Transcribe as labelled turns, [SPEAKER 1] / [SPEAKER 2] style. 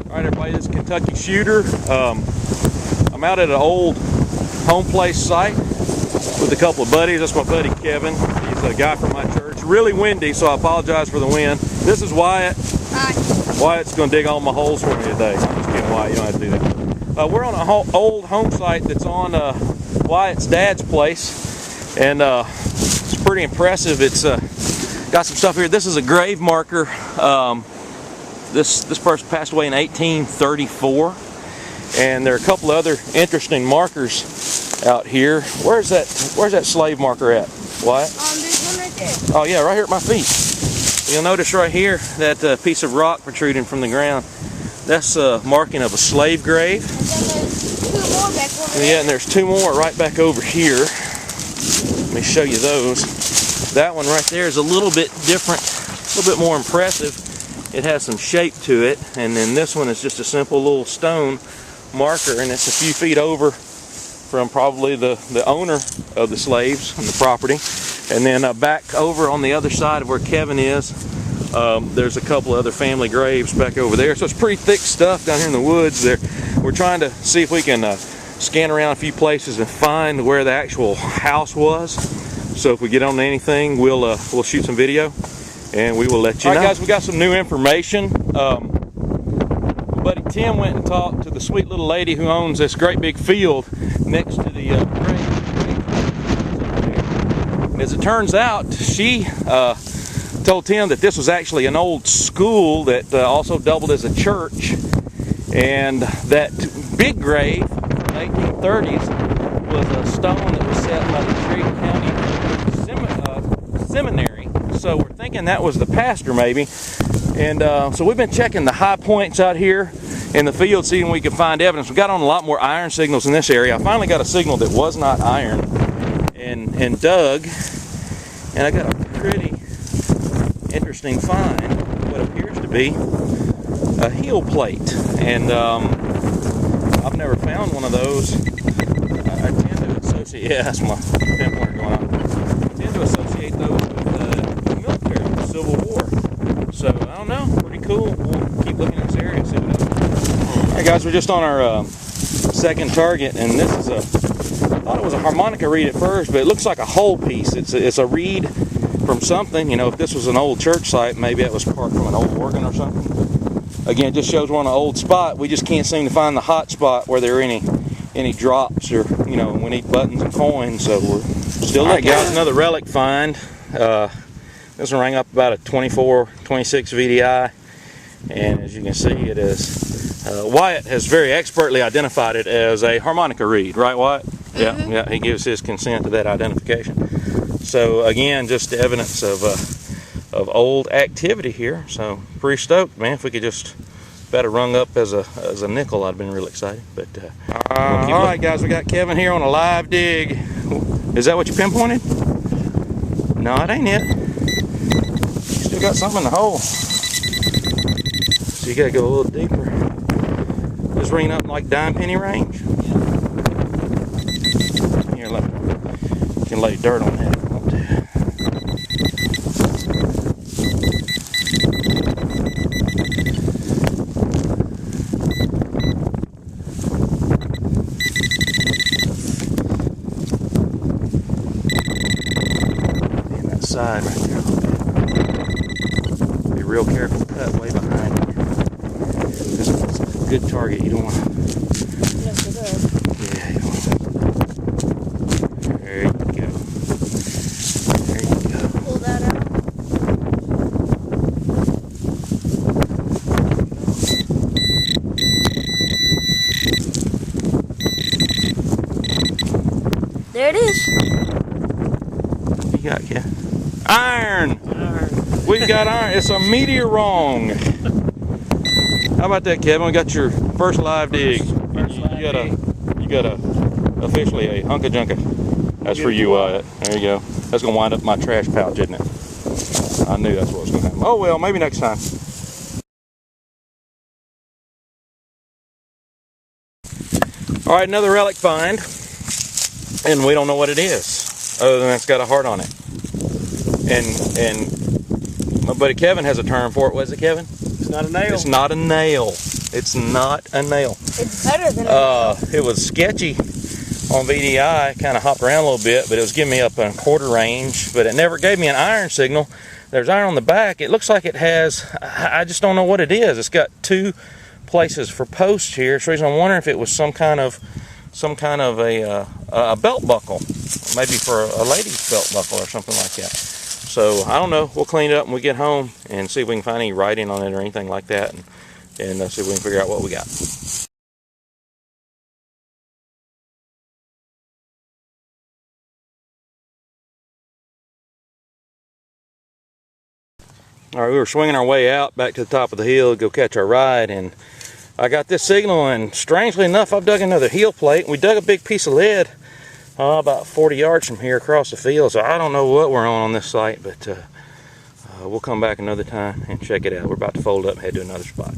[SPEAKER 1] Alright everybody, this is Kentucky Shooter. I'm out at an old home place site with a couple of buddies. That's my buddy Kevin. He's a guy from my church. Really windy, so I apologize for the wind. This is Wyatt.
[SPEAKER 2] Hi.
[SPEAKER 1] Wyatt's going to dig all my holes for me today. I'm just kidding, Wyatt. You don't have to do that. We're on an old home site that's on Wyatt's dad's place, and it's pretty impressive. It's got some stuff here. This is a grave marker. This person passed away in 1834, and there are a couple of other interesting markers out here. Where's that slave marker at, Wyatt?
[SPEAKER 2] There's one right there.
[SPEAKER 1] Oh yeah, right here at my feet. You'll notice right here that piece of rock protruding from the ground. That's a marking of a slave grave.
[SPEAKER 2] And then there's 2 more back over there.
[SPEAKER 1] Yeah, and there's 2 more right back over here. Let me show you those. That one right there is a little bit different, a little bit more impressive. It has some shape to it, and then this one is just a simple little stone marker, and it's a few feet over from probably the owner of the slaves and the property. And then back over on the other side of where Kevin is, there's a couple other family graves back over there. So it's pretty thick stuff down here in the woods there. We're trying to see if we can scan around a few places and find where the actual house was. So if we get on anything, we'll shoot some video and we will let you know. Alright guys, we got some new information. Buddy Tim went and talked to the sweet little lady who owns this great big field next to the grave. And as it turns out, she told Tim that this was actually an old school that also doubled as a church, and that big grave from the 1830s was a stone that was set by the Diggin seminary. So we're thinking that was the pastor maybe. And so we've been checking the high points out here in the field, seeing if we can find evidence. We got on a lot more iron signals in this area. I finally got a signal that was not iron and dug, and I got a pretty interesting find, what appears to be a heel plate. And I've never found one of those. I tend to associate, yeah, that's my pinpointer going on. I tend to associate those with the military, the Civil War. So I don't know, pretty cool. We'll keep looking in this area and see what else. Alright guys, we're just on our second target, and this is I thought it was a harmonica reed at first, but it looks like a whole piece. It's a reed from something. You know, if this was an old church site, maybe it was part from an old organ or something. But again, it just shows we're on an old spot. We just can't seem to find the hot spot where there are any drops, or you know, we need buttons and coins. So we're still looking. Alright guys, another relic find. This one rang up about a 24, 26 VDI, and as you can see, it is. Wyatt has very expertly identified it as a harmonica reed, right, Wyatt?
[SPEAKER 2] Mm-hmm.
[SPEAKER 1] Yeah, he gives his consent to that identification. So again, just evidence of old activity here. So pretty stoked, man. If we could just better rung up as a nickel, I'd been real excited. But all right, guys, we got Kevin here on a live dig. Is that what you pinpointed? No, it ain't it. Still got something in the hole. So you gotta go a little deeper. Just ringing up like dime penny range. Here, look. You can lay dirt on that. And that side right there. Be real careful, cut way behind you. This one's a good target. You don't want to.
[SPEAKER 2] Yes, it is.
[SPEAKER 1] Yeah, you don't want to. There you go. There you go.
[SPEAKER 2] Pull that out. There it is.
[SPEAKER 1] What you got, Kevin? Iron! We've got iron. It's a meteor wrong. How about that, Kevin? We got your first live dig. You got a officially a hunka junka. That's for you, Wyatt. There you go. That's gonna wind up my trash pouch, isn't it? I knew that's what was gonna happen. Oh well, maybe next time. All right, another relic find, and we don't know what it is, other than it's got a heart on it. And my buddy Kevin has a term for it. What is it, Kevin?
[SPEAKER 3] It's not a nail.
[SPEAKER 1] It's not a nail. It's not a nail.
[SPEAKER 2] It's better than a
[SPEAKER 1] It was sketchy on VDI, kind of hopped around a little bit, but it was giving me up in quarter range, but it never gave me an iron signal. There's iron on the back. It looks like it has, I just don't know what it is. It's got 2 places for posts here. So I'm wondering if it was some kind of a belt buckle, maybe for a lady's belt buckle or something like that. So I don't know. We'll clean it up when we get home and see if we can find any writing on it or anything like that, and see if we can figure out what we got. All right, we were swinging our way out back to the top of the hill to go catch our ride, and I got this signal, and strangely enough, I've dug another heel plate. We dug a big piece of lead about 40 yards from here across the field, so I don't know what we're on this site, but we'll come back another time and check it out. We're about to fold up and head to another spot.